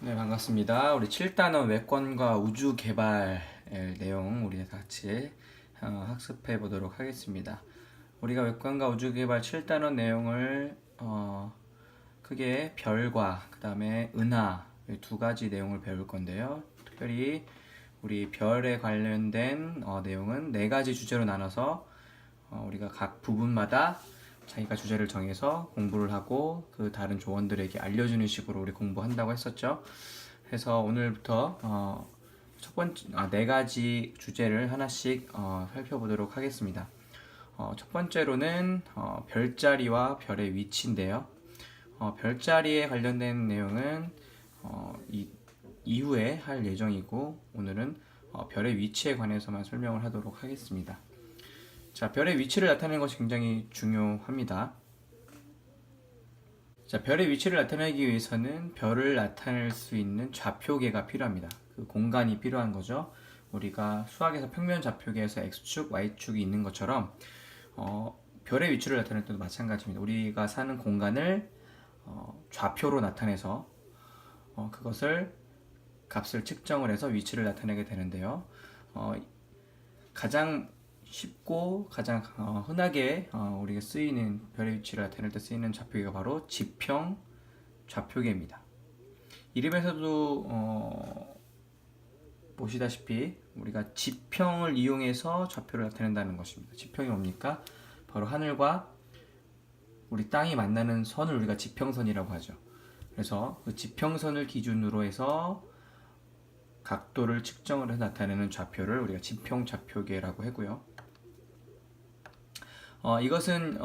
네, 반갑습니다. 우리 7단원 외권과 우주 개발 내용 우리 같이 학습해 보도록 하겠습니다. 우리가 외권과 우주 개발 7단원 내용을 크게 별과 그 다음에 은하 두 가지 내용을 배울 건데요. 특별히 우리 별에 관련된 내용은 네 가지 주제로 나눠서 우리가 각 부분마다 자기가 주제를 정해서 공부를 하고 그 다른 조원들에게 알려주는 식으로 우리 공부한다고 했었죠. 그래서 오늘부터 첫 번째 네 가지 주제를 하나씩 살펴보도록 하겠습니다. 첫 번째로는 별자리와 별의 위치인데요. 별자리에 관련된 내용은 이후에 할 예정이고 오늘은 별의 위치에 관해서만 설명을 하도록 하겠습니다. 자, 별의 위치를 나타내는 것이 굉장히 중요합니다. 자, 별의 위치를 나타내기 위해서는 별을 나타낼 수 있는 좌표계가 필요합니다. 그 공간이 필요한 거죠. 우리가 수학에서 평면 좌표계에서 x축, y축이 있는 것처럼 별의 위치를 나타낼 때도 마찬가지입니다. 우리가 사는 공간을 좌표로 나타내서 그것을 값을 측정을 해서 위치를 나타내게 되는데요. 가장 쉽고 가장 흔하게 우리가 쓰이는 별의 위치를 나타낼 때 쓰이는 좌표계가 바로 지평 좌표계입니다. 이름에서도 보시다시피 우리가 지평을 이용해서 좌표를 나타낸다는 것입니다. 지평이 뭡니까? 바로 하늘과 우리 땅이 만나는 선을 우리가 지평선이라고 하죠. 그래서 그 지평선을 기준으로 해서 각도를 측정을 해서 나타내는 좌표를 우리가 지평 좌표계라고 하고요. 이것은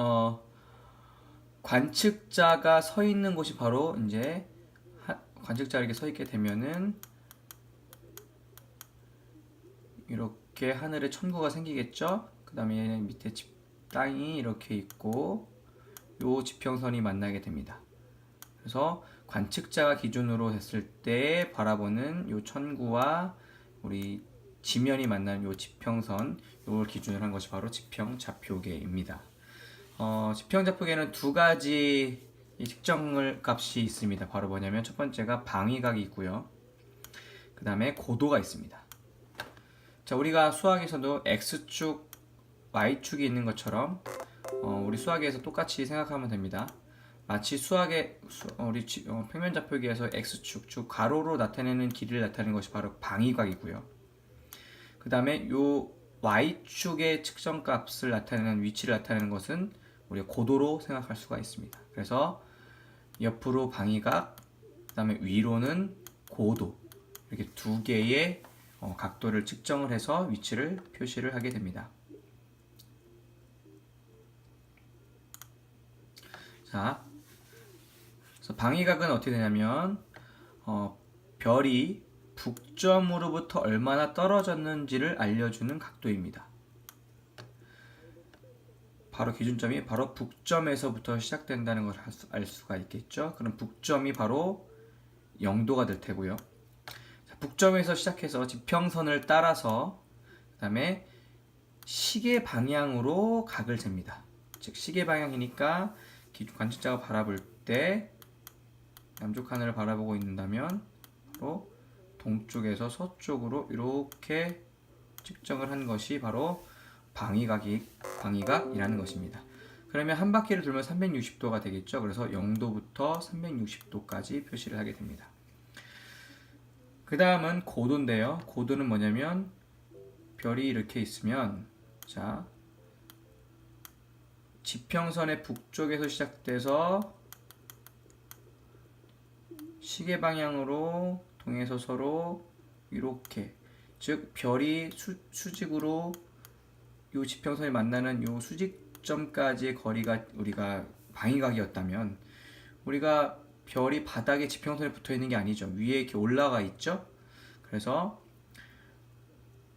관측자가 서 있는 곳이 바로 이제 관측자가 이렇게 서 있게 되면은 이렇게 하늘에 천구가 생기겠죠. 그 다음에 밑에 땅이 이렇게 있고 요 지평선이 만나게 됩니다. 그래서 관측자가 기준으로 됐을 때 바라보는 요 천구와 우리 지면이 만나는 요 지평선, 요걸 기준으로 한 것이 바로 지평 좌표계입니다. 지평 좌표계는 두 가지 측정을 값이 있습니다. 바로 뭐냐면 첫 번째가 방위각이 있고요. 그 다음에 고도가 있습니다. 자, 우리가 수학에서도 x축, y축이 있는 것처럼 우리 수학에서 똑같이 생각하면 됩니다. 마치 우리 평면 좌표계에서 x축, 즉 가로로 나타내는 길이를 나타내는 것이 바로 방위각이고요. 그 다음에 요 y축의 측정값을 나타내는 위치를 나타내는 것은 우리가 고도로 생각할 수가 있습니다. 그래서 옆으로 방위각, 그 다음에 위로는 고도, 이렇게 두 개의 각도를 측정을 해서 위치를 표시를 하게 됩니다. 자, 그래서 방위각은 어떻게 되냐면 별이 북점으로부터 얼마나 떨어졌는지를 알려주는 각도입니다. 바로 기준점이 바로 북점에서부터 시작된다는 걸 알 수가 있겠죠. 그럼 북점이 바로 0도가 될 테고요. 자, 북점에서 시작해서 지평선을 따라서 그 다음에 시계 방향으로 각을 잽니다. 즉 시계 방향이니까 관측자가 바라볼 때 남쪽 하늘을 바라보고 있는다면 바로 동쪽에서 서쪽으로 이렇게 측정을 한 것이 바로 방위각이라는 것입니다. 그러면 한 바퀴를 돌면 360도가 되겠죠. 그래서 0도부터 360도까지 표시를 하게 됩니다. 그 다음은 고도인데요. 고도는 뭐냐면 별이 이렇게 있으면 자, 지평선의 북쪽에서 시작돼서 시계 방향으로 통해서 서로 이렇게, 즉 별이 수직으로 요 지평선이 만나는 요 수직점까지의 거리가 우리가 방위각이었다면 우리가 별이 바닥에 지평선에 붙어 있는 게 아니죠. 위에 이렇게 올라가 있죠. 그래서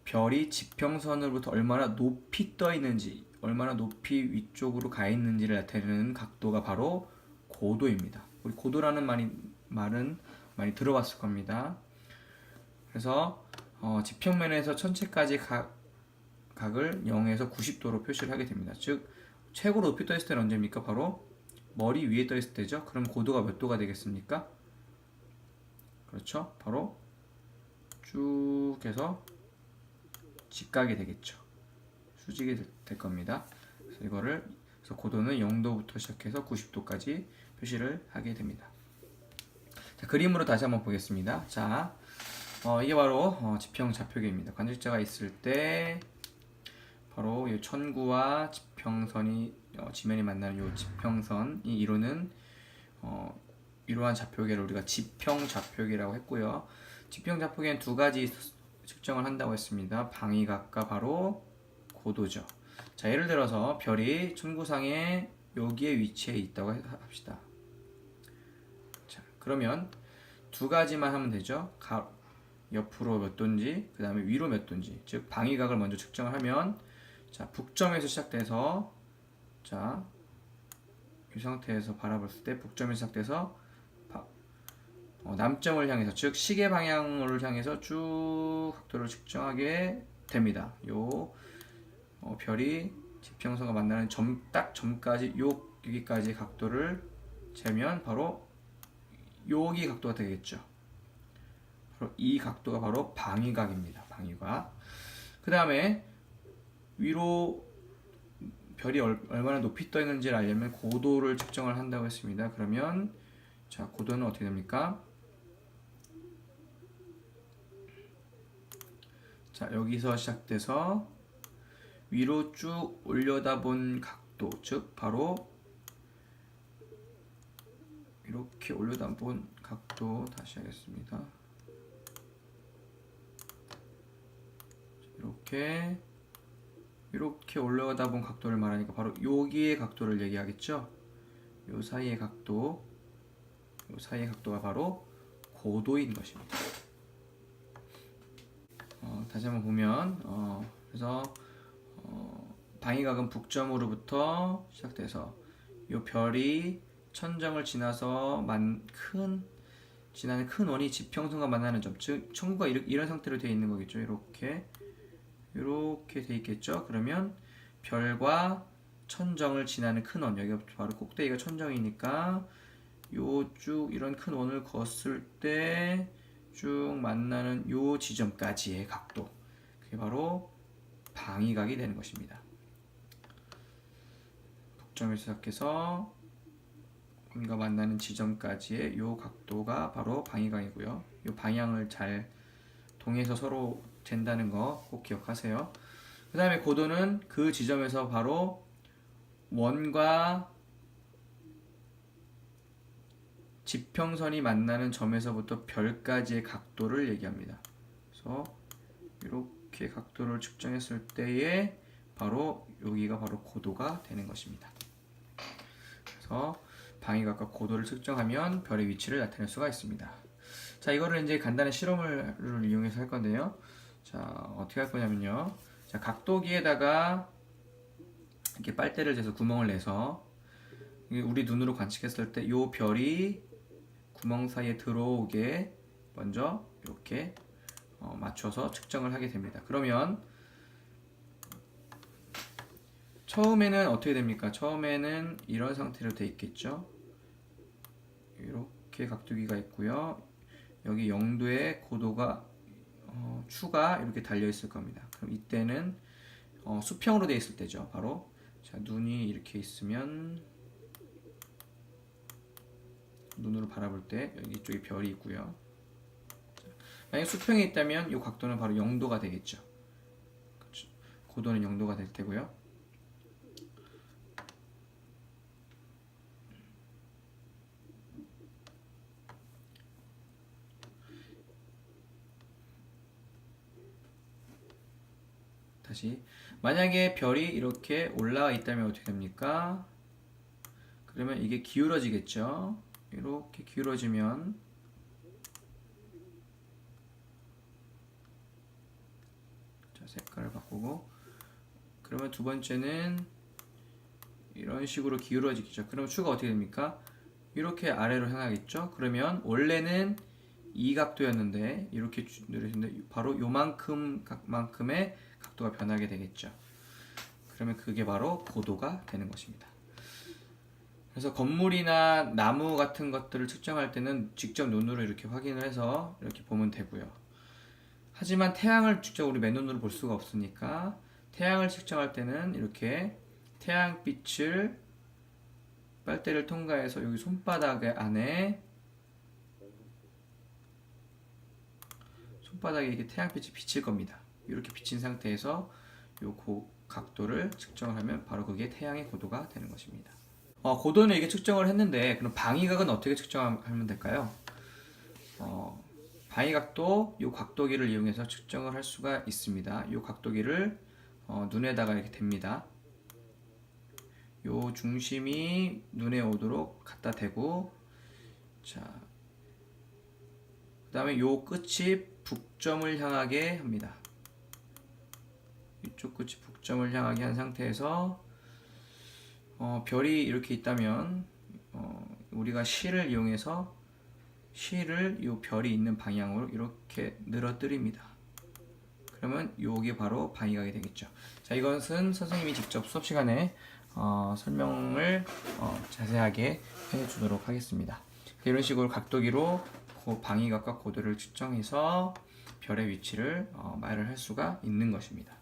별이 지평선으로부터 얼마나 높이 떠 있는지, 얼마나 높이 위쪽으로 가 있는지를 나타내는 각도가 바로 고도입니다. 우리 고도라는 말은 많이 들어봤을 겁니다. 그래서 지평면에서 천체까지 각을 0에서 90도로 표시를 하게 됩니다. 즉 최고로 높이 떠 있을 때는 언제입니까? 바로 머리 위에 떠 있을 때죠. 그럼 고도가 몇 도가 되겠습니까? 그렇죠? 바로 쭉 해서 직각이 되겠죠. 수직이 될 겁니다. 그래서 그래서 고도는 0도부터 시작해서 90도까지 표시를 하게 됩니다. 자, 그림으로 다시 한번 보겠습니다. 자, 이게 바로 지평 좌표계입니다. 관측자가 있을 때 바로 이 천구와 지평선이 지면이 만나는 이 지평선이 이루는 이러한 좌표계를 우리가 지평 좌표계라고 했고요. 지평 좌표계는 두 가지 측정을 한다고 했습니다. 방위각과 바로 고도죠. 자, 예를 들어서 별이 천구상에 여기에 위치해 있다고 합시다. 자, 그러면 두 가지만 하면 되죠. 옆으로 몇 도인지, 그 다음에 위로 몇 도인지, 즉 방위각을 먼저 측정을 하면, 자, 북점에서 시작돼서, 자, 이 상태에서 바라봤을 때 북점에서 시작돼서 남점을 향해서, 즉 시계 방향을 향해서 쭉 각도를 측정하게 됩니다. 별이 지평선과 만나는 딱 점까지 여기까지 각도를 재면 바로 여기 각도가 되겠죠. 바로 이 각도가 바로 방위각입니다. 방위각. 그 다음에 위로 별이 얼마나 높이 떠 있는지를 알려면 고도를 측정을 한다고 했습니다. 그러면 자, 고도는 어떻게 됩니까? 자, 여기서 시작돼서 위로 쭉 올려다본 각도, 즉 바로 이렇게 올려다본 각도, 다시 하겠습니다. 이렇게 올라가다본 각도를 말하니까 바로 여기의 각도를 얘기하겠죠. 요 사이의 각도가 바로 고도인 것입니다. 다시 한번 보면 그래서 방위각은 북점으로부터 시작돼서 이 별이 천정을 지나서 지나는 큰 원이 지평선과 만나는 점, 즉 천구가 이런 상태로 되어 있는 거겠죠. 이렇게 돼 있겠죠. 그러면 별과 천정을 지나는 큰 원, 여기가 바로 꼭대기가 천정이니까 요 쭉 이런 큰 원을 걷을 때 쭉 만나는 요 지점까지의 각도, 그게 바로 방위각이 되는 것입니다. 북점에서 시작해서 원과 만나는 지점까지의 요 각도가 바로 방위각이고요. 요 방향을 잘 동해서 서로 잰다는 거 꼭 기억하세요. 그 다음에 고도는 그 지점에서 바로 원과 지평선이 만나는 점에서부터 별까지의 각도를 얘기합니다. 그래서 이렇게 각도를 측정했을 때에 바로 여기가 바로 고도가 되는 것입니다. 그래서 방위각과 고도를 측정하면 별의 위치를 나타낼 수가 있습니다. 자, 이거를 이제 간단한 실험을 이용해서 할 건데요. 자, 어떻게 할 거냐면요. 자, 각도기에다가 이렇게 빨대를 대서 구멍을 내서 우리 눈으로 관측했을 때 이 별이 구멍 사이에 들어오게 먼저 이렇게 맞춰서 측정을 하게 됩니다. 그러면 처음에는 어떻게 됩니까? 처음에는 이런 상태로 되어 있겠죠. 이렇게 각도기가 있고요. 여기 0도의 고도가 추가 이렇게 달려 있을 겁니다. 그럼 이때는 수평으로 되어 있을 때죠. 바로 자, 눈이 이렇게 있으면 눈으로 바라볼 때 여기 쪽에 별이 있고요. 만약 수평에 있다면 이 각도는 바로 0도가 되겠죠. 그렇죠? 고도는 0도가 될 테고요. 다시 만약에 별이 이렇게 올라와 있다면 어떻게 됩니까? 그러면 이게 기울어지겠죠. 이렇게 기울어지면 자, 색깔을 바꾸고 그러면 두 번째는 이런 식으로 기울어지겠죠. 그럼 추가 어떻게 됩니까? 이렇게 아래로 향하겠죠. 그러면 원래는 이 각도였는데 이렇게 누르시는데 바로 요만큼의 각도가 변하게 되겠죠. 그러면 그게 바로 고도가 되는 것입니다. 그래서 건물이나 나무 같은 것들을 측정할 때는 직접 눈으로 이렇게 확인을 해서 이렇게 보면 되고요. 하지만 태양을 직접 우리 맨눈으로 볼 수가 없으니까 태양을 측정할 때는 이렇게 태양빛을 빨대를 통과해서 여기 손바닥 안에 손바닥에 이게 태양빛이 비칠 겁니다. 이렇게 비친 상태에서 요 각도를 측정을 하면 바로 그게 태양의 고도가 되는 것입니다. 고도는 이게 측정을 했는데 그럼 방위각은 어떻게 측정하면 될까요? 방위각도 이 각도기를 이용해서 측정을 할 수가 있습니다. 이 각도기를 눈에다가 이렇게 댑니다. 요 중심이 눈에 오도록 갖다 대고, 자, 그 다음에 요 끝이 북점을 향하게 합니다. 이쪽 끝이 북점을 향하게 한 상태에서 별이 이렇게 있다면 우리가 실을 이용해서 실을 이 별이 있는 방향으로 이렇게 늘어뜨립니다. 그러면 요게 바로 방위각이 되겠죠. 자, 이것은 선생님이 직접 수업 시간에 설명을 자세하게 해주도록 하겠습니다. 이런 식으로 각도기로 방위각과 고도를 측정해서 별의 위치를 말을 할 수가 있는 것입니다.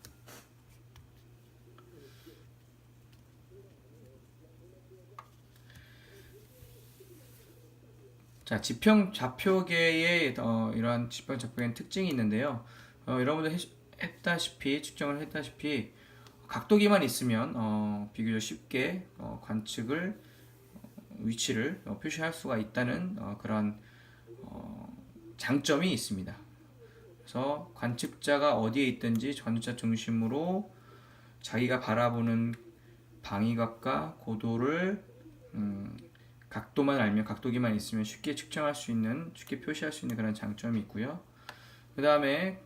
자, 지평 좌표계의 이러한 지평 좌표계는 특징이 있는데요. 여러분들 측정을 했다시피 각도기만 있으면 비교적 쉽게 관측을 위치를 표시할 수가 있다는 그런 장점이 있습니다. 그래서 관측자가 어디에 있든지 관측자 중심으로 자기가 바라보는 방위각과 고도를 각도만 알면, 각도기만 있으면 쉽게 측정할 수 있는, 쉽게 표시할 수 있는 그런 장점이 있고요. 그 다음에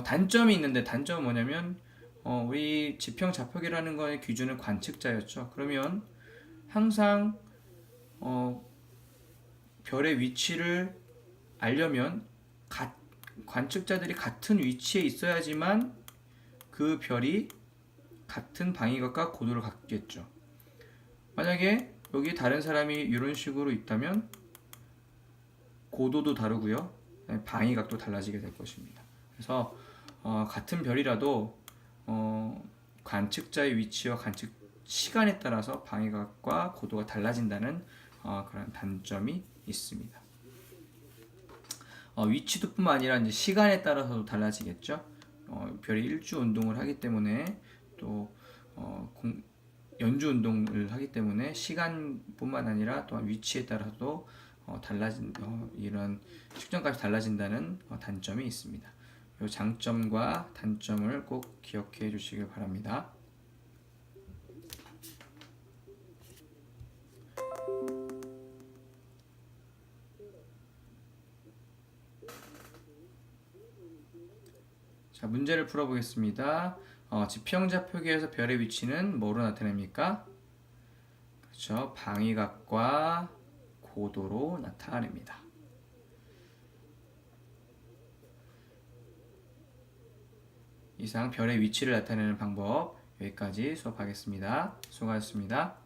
단점이 있는데, 단점은 뭐냐면 우리 지평 좌표계라는 거의 기준은 관측자였죠. 그러면 항상 별의 위치를 알려면 관측자들이 같은 위치에 있어야지만 그 별이 같은 방위각과 고도를 갖겠죠. 만약에 여기 다른 사람이 이런 식으로 있다면 고도도 다르고요, 방위각도 달라지게 될 것입니다. 그래서 같은 별이라도 관측자의 위치와 관측 시간에 따라서 방위각과 고도가 달라진다는 그런 단점이 있습니다. 위치도 뿐만 아니라 이제 시간에 따라서도 달라지겠죠. 별이 일주 운동을 하기 때문에 또 연주 운동을 하기 때문에 시간뿐만 아니라 또한 위치에 따라서도 이런 측정값이 달라진다는 단점이 있습니다. 이 장점과 단점을 꼭 기억해 주시길 바랍니다. 자, 문제를 풀어보겠습니다. 지평좌표계에서 별의 위치는 뭐로 나타냅니까? 그렇죠. 방위각과 고도로 나타냅니다. 이상 별의 위치를 나타내는 방법 여기까지 수업하겠습니다. 수고하셨습니다.